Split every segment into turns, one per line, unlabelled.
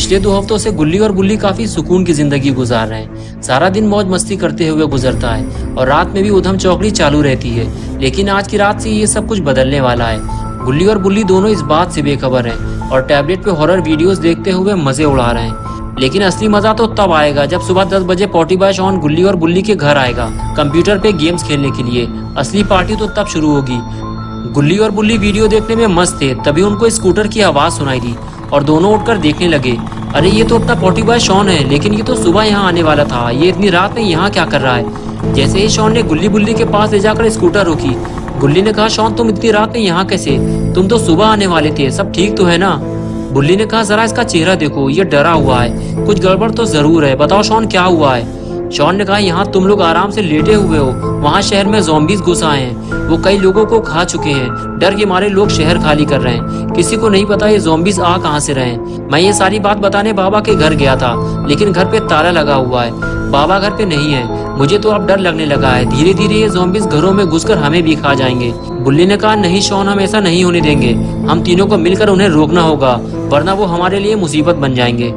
पिछले 2 हफ्तों से गुल्ली और बुल्ली काफी सुकून की जिंदगी गुजार रहे हैं। सारा दिन मौज मस्ती करते हुए गुजरता है और रात में भी उधम चौकड़ी चालू रहती है। लेकिन आज की रात से ये सब कुछ बदलने वाला है। गुल्ली और बुल्ली दोनों इस बात से बेखबर हैं और टैबलेट पे हॉरर वीडियोस देखते हुए मजे उड़ा रहे हैं। लेकिन असली मजा तो तब आएगा जब सुबह 10 बजे पॉटी बॉय शॉन गुल्ली और बुल्ली के घर आएगा कंप्यूटर पे गेम्स खेलने के लिए। असली पार्टी तो तब शुरू होगी। गुल्ली और बुल्ली वीडियो देखने में मस्त थे, तभी उनको स्कूटर की आवाज सुनाई दी और दोनों उठकर देखने लगे। अरे ये तो अपना पॉटी बॉय शॉन है, लेकिन ये तो सुबह यहाँ आने वाला था। ये इतनी रात में यहाँ क्या कर रहा है? जैसे ही शॉन ने गुल्ली बुल्ली के पास ले जाकर स्कूटर रोकी, गुल्ली ने कहा, शॉन तुम इतनी रात में यहाँ कैसे? तुम तो सुबह आने वाले थे, सब ठीक तो है ना? बुल्ली ने कहा, जरा इसका चेहरा देखो, ये डरा हुआ है, कुछ गड़बड़ तो जरूर है। बताओ शॉन क्या हुआ है? शॉन ने कहा, यहाँ तुम लोग आराम से लेटे हुए हो, वहाँ शहर में ज़ॉम्बीज़ घुस आए हैं। वो कई लोगों को खा चुके हैं। डर के मारे लोग शहर खाली कर रहे हैं। किसी को नहीं पता ये ज़ॉम्बीज़ आ कहाँ से रहे हैं। मैं ये सारी बात बताने बाबा के घर गया था, लेकिन घर पे ताला लगा हुआ है। बाबा घर पे नहीं है। मुझे तो अब डर लगने लगा है। धीरे धीरे ये ज़ॉम्बीज़ घरों में घुसकर हमें भी खा जाएंगे। बुल्ली ने कहा, नहीं शॉन, हम ऐसा नहीं होने देंगे। हम तीनों को मिलकर उन्हें रोकना होगा, वरना वो हमारे लिए मुसीबत बन जाएंगे।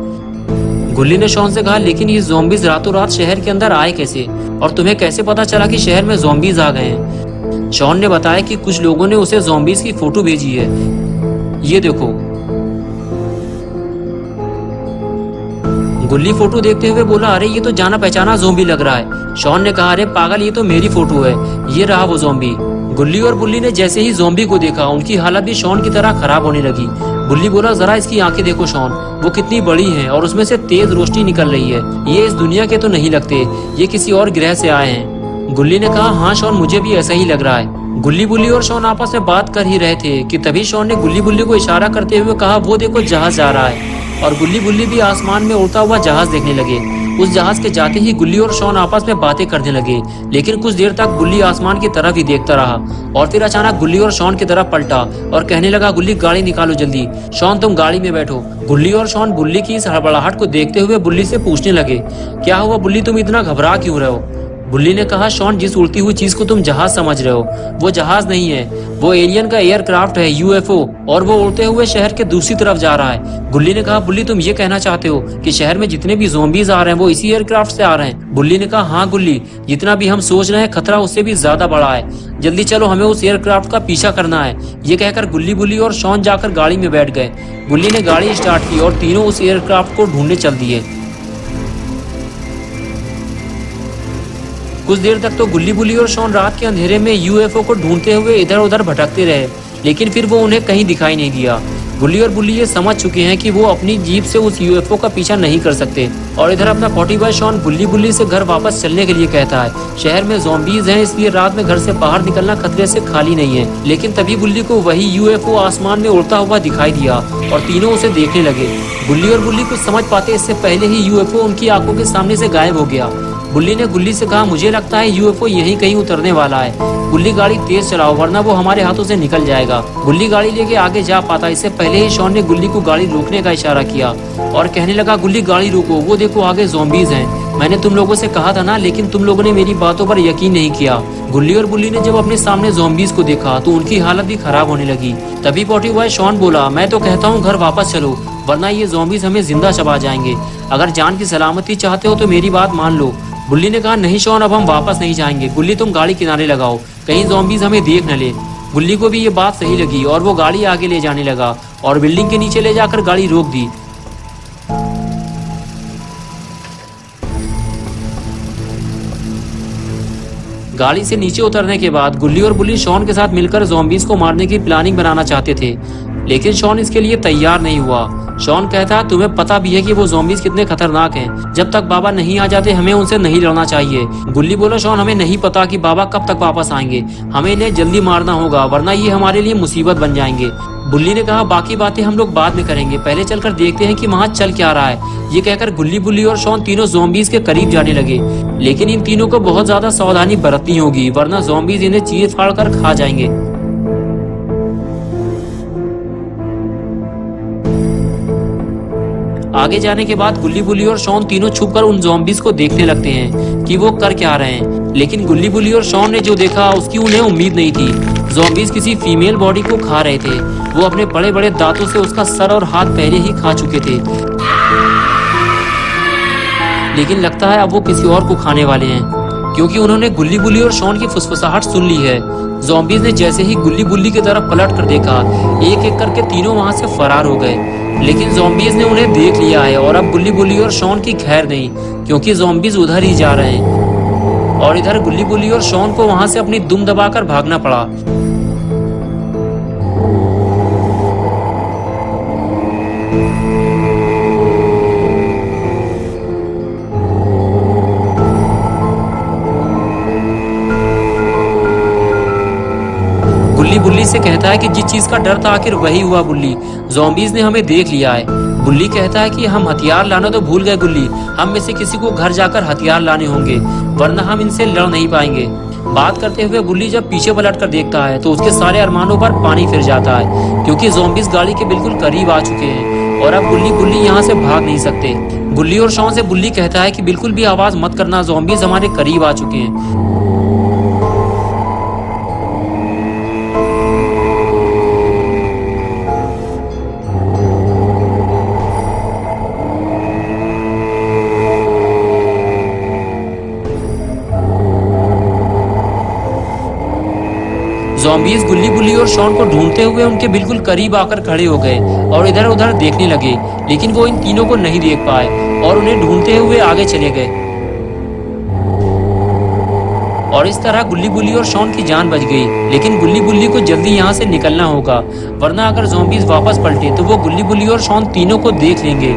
गुल्ली ने शॉन से कहा, लेकिन ये ज़ॉम्बीज़ रातों रात शहर के अंदर आए कैसे? और तुम्हें कैसे पता चला कि शहर में ज़ॉम्बीज़ आ गए हैं? शॉन ने बताया कि कुछ लोगों ने उसे ज़ॉम्बीज़ की फोटो भेजी है। ये देखो। गुल्ली फोटो देखते हुए बोला, अरे ये तो जाना पहचाना ज़ॉम्बी लग रहा है। शॉन ने कहा, अरे पागल, ये तो मेरी फोटो है, ये रहा वो ज़ॉम्बी। गुल्ली और बुल्ली ने जैसे ही ज़ॉम्बी को देखा, उनकी हालत भी शॉन की तरह खराब होने लगी। बुल्ली बोला, जरा इसकी आंखें देखो शॉन, वो कितनी बड़ी हैं और उसमें से तेज रोशनी निकल रही है। ये इस दुनिया के तो नहीं लगते, ये किसी और ग्रह से आए हैं। गुल्ली ने कहा, हाँ शॉन, मुझे भी ऐसा ही लग रहा है। गुल्ली बुल्ली और शॉन आपस में बात कर ही रहे थे कि तभी शॉन ने गुल्ली बुल्ली को इशारा करते हुए कहा, वो देखो जहाज जा रहा है। और गुल्ली बुल्ली भी आसमान में उड़ता हुआ जहाज देखने लगे। उस जहाज के जाते ही गुल्ली और शॉन आपस में बातें करने लगे। लेकिन कुछ देर तक गुल्ली आसमान की तरफ ही देखता रहा और फिर अचानक गुल्ली और शॉन की तरफ पलटा और कहने लगा, गुल्ली गाड़ी निकालो जल्दी। शॉन तुम गाड़ी में बैठो। गुल्ली और शॉन बुल्ली की इस हड़बड़ाहट को देखते हुए बुल्ली से पूछने लगे, क्या हुआ बुल्ली, तुम इतना घबरा क्यों रहे हो? बुल्ली ने कहा, शॉन, जिस उड़ती हुई चीज को तुम जहाज समझ रहे हो, वो जहाज नहीं है, वो एलियन का एयरक्राफ्ट है, यूएफओ, और वो उड़ते हुए शहर के दूसरी तरफ जा रहा है। गुल्ली ने कहा, बुल्ली तुम ये कहना चाहते हो कि शहर में जितने भी ज़ॉम्बीज़ आ रहे हैं वो इसी एयरक्राफ्ट से आ रहे हैं? बुल्ली ने कहा, हाँ गुल्ली, जितना भी हम सोच रहे हैं खतरा उससे भी ज्यादा बड़ा है। जल्दी चलो, हमें उस एयरक्राफ्ट का पीछा करना है। ये कहकर गुल्ली बुल्ली और शॉन जाकर गाड़ी में बैठ गए। गुल्ली ने गाड़ी स्टार्ट की और तीनों उस एयरक्राफ्ट को ढूंढने चल दिए। कुछ देर तक तो गुल्ली बुल्ली और शॉन रात के अंधेरे में यूएफओ को ढूंढते हुए इधर उधर भटकते रहे, लेकिन फिर वो उन्हें कहीं दिखाई नहीं दिया। गुल्ली और बुल्ली ये समझ चुके हैं कि वो अपनी जीप से उस यूएफओ का पीछा नहीं कर सकते। और इधर अपना पॉटी बॉय शॉन गुल्ली बुल्ली से घर वापस चलने के लिए कहता है। शहर में ज़ॉम्बीज़ हैं, इसलिए रात में घर से बाहर निकलना खतरे से खाली नहीं है। लेकिन तभी बुल्ली को वही यूएफओ आसमान में उड़ता हुआ दिखाई दिया और तीनों उसे देखने लगे। गुल्ली और बुल्ली कुछ समझ पाते इससे पहले ही यूएफओ उनकी आंखों के सामने से गायब हो गया। बुल्ली ने गुल्ली से कहा, मुझे लगता है यूएफओ यहीं कहीं उतरने वाला है। गुल्ली गाड़ी तेज चलाओ, वरना वो हमारे हाथों से निकल जाएगा। गुल्ली गाड़ी लेके आगे जा पाता इससे पहले ही शॉन ने गुल्ली को गाड़ी रोकने का इशारा किया और कहने लगा, गुल्ली गाड़ी रोको, वो देखो आगे ज़ॉम्बीज़ हैं। मैंने तुम लोगों से कहा था ना, लेकिन तुम लोगों ने मेरी बातों पर यकीन नहीं किया। गुल्ली और बुल्ली ने जब अपने सामने ज़ॉम्बीज़ को देखा तो उनकी हालत भी खराब होने लगी। तभी पॉटी बॉय शॉन बोला, मैं तो कहता हूँ घर वापस चलो, वरना ये ज़ॉम्बीज़ हमें जिंदा चबा जाएंगे। अगर जान की सलामती चाहते हो तो मेरी बात मान लो। बुल्ली ने कहा, नहीं शॉन, अब हम वापस नहीं जाएंगे। गुल्ली तुम गाड़ी किनारे लगाओ, कहीं ज़ॉम्बीज़ हमें देख न ले। गुल्ली को भी ये बात सही लगी और वो गाड़ी आगे ले जाने लगा और बिल्डिंग के नीचे ले जाकर गाड़ी रोक दी। गाड़ी से नीचे उतरने के बाद गुल्ली और बुल्ली शॉन के साथ मिलकर ज़ॉम्बीज़ को मारने की प्लानिंग बनाना चाहते थे, लेकिन शॉन इसके लिए तैयार नहीं हुआ। शॉन कहता, तुम्हें पता भी है कि वो ज़ॉम्बीज़ कितने खतरनाक हैं। जब तक बाबा नहीं आ जाते हमें उनसे नहीं लड़ना चाहिए। गुल्ली बोला, शॉन, हमें नहीं पता कि बाबा कब तक वापस आएंगे, हमें इन्हें जल्दी मारना होगा, वरना ये हमारे लिए मुसीबत बन जाएंगे। बुल्ली ने कहा, बाकी बातें हम लोग बाद में करेंगे, पहले चलकर देखते हैं कि वहाँ चल क्या रहा है। ये कहकर गुल्ली बुल्ली और शॉन तीनों ज़ॉम्बीज़ के करीब जाने लगे, लेकिन इन तीनों को बहुत ज्यादा सावधानी बरतनी होगी, वरना ज़ॉम्बीज़ इन्हें चीर फाड़ कर खा जाएंगे। आगे जाने के बाद गुल्ली बुल्ली और शॉन तीनों छुपकर उन ज़ॉम्बीज़ को देखने लगते हैं कि वो कर क्या रहे हैं। लेकिन गुल्ली बुल्ली और शॉन ने जो देखा उसकी उन्हें उम्मीद नहीं थी। ज़ॉम्बीज़ किसी फीमेल बॉडी को खा रहे थे। वो अपने बड़े बड़े दांतों से उसका सर और हाथ पहले ही खा चुके थे। लेकिन लगता है अब वो किसी और को खाने वाले हैं, क्योंकि उन्होंने गुल्ली बुल्ली और शॉन की फुसफुसाहट सुन ली है। ज़ॉम्बीज ने जैसे ही गुल्ली बुल्ली की तरफ पलट कर देखा, एक एक करके तीनों वहां से फरार हो गए। लेकिन ज़ॉम्बीज ने उन्हें देख लिया है और अब गुल्ली बुल्ली और शॉन की खैर नहीं, क्योंकि ज़ॉम्बीज उधर ही जा रहे हैं और इधर गुल्ली बुल्ली और शॉन को वहां से अपनी दुम दबाकर भागना पड़ा। गुल्ली बुल्ली से कहता है कि जिस चीज का डर था आखिर वही हुआ बुल्ली, ज़ॉम्बीज ने हमें देख लिया है। बुल्ली कहता है कि हम हथियार लाना तो भूल गए गुल्ली, हम में से किसी को घर जाकर हथियार लाने होंगे, वरना हम इनसे लड़ नहीं पाएंगे। बात करते हुए बुल्ली जब पीछे पलट कर देखता है तो उसके सारे अरमानों पर पानी फिर जाता है, क्योंकि ज़ॉम्बीज गाड़ी के बिल्कुल करीब आ चुके हैं और अब गुल्ली बुल्ली यहाँ से भाग नहीं सकते। गुल्ली और शॉन से बुल्ली कहता है कि बिल्कुल भी आवाज मत करना, ज़ॉम्बीज हमारे करीब आ चुके हैं। ज़ॉम्बीज गुल्ली बुल्ली और शॉन को ढूंढते हुए उनके बिल्कुल करीब आकर खड़े हो गए और इधर उधर देखने लगे, लेकिन वो इन तीनों को नहीं देख पाए और उन्हें ढूंढते हुए आगे चले गए। और इस तरह गुल्ली बुल्ली और शॉन की जान बच गई। लेकिन गुल्ली बुल्ली को जल्दी यहाँ से निकलना होगा, वरना अगर ज़ॉम्बीज वापस पलटे तो वो गुल्ली बुल्ली और शॉन तीनों को देख लेंगे।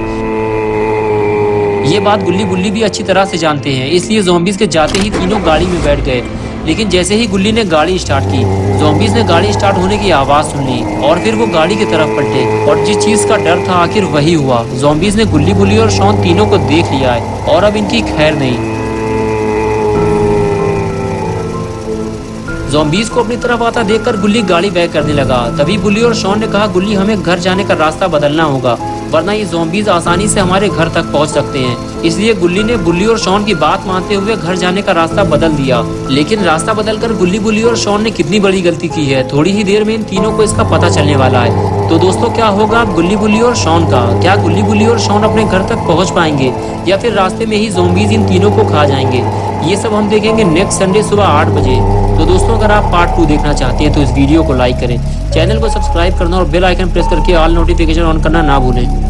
ये बात गुल्ली बुल्ली भी अच्छी तरह से जानते हैं, इसलिए ज़ॉम्बीज के जाते ही तीनों गाड़ी में बैठ गए। लेकिन जैसे ही गुल्ली ने गाड़ी स्टार्ट की, ज़ॉम्बीज ने गाड़ी स्टार्ट होने की आवाज़ सुन ली और फिर वो गाड़ी की तरफ पलटे और जिस चीज़ का डर था आखिर वही हुआ। ज़ॉम्बीज ने गुल्ली बुल्ली और शॉन तीनों को देख लिया है और अब इनकी खैर नहीं। ज़ॉम्बीज को अपनी तरफ आता देखकर गुल्ली गाड़ी बैक करने लगा। तभी बुल्ली और शॉन ने कहा, गुल्ली हमें घर जाने का रास्ता बदलना होगा, वरना ये ज़ॉम्बीज आसानी से हमारे घर तक पहुंच सकते हैं। इसलिए गुल्ली ने बुल्ली और शॉन की बात मानते हुए घर जाने का रास्ता बदल दिया। लेकिन रास्ता बदलकर गुल्ली बुल्ली और शॉन ने कितनी बड़ी गलती की है, थोड़ी ही देर में इन तीनों को इसका पता चलने वाला है। तो दोस्तों, क्या होगा अब गुल्ली बुल्ली और शॉन का? क्या गुल्ली बुल्ली और शॉन अपने घर तक पहुंच पाएंगे या फिर रास्ते में ही ज़ॉम्बीज इन तीनों को खा जाएंगे? ये सब हम देखेंगे नेक्स्ट संडे सुबह 8 बजे। तो दोस्तों, अगर आप पार्ट 2 देखना चाहते हैं तो इस वीडियो को लाइक करें, चैनल को सब्सक्राइब करना और बेल आइकन प्रेस करके ऑल नोटिफिकेशन ऑन करना ना भूलें।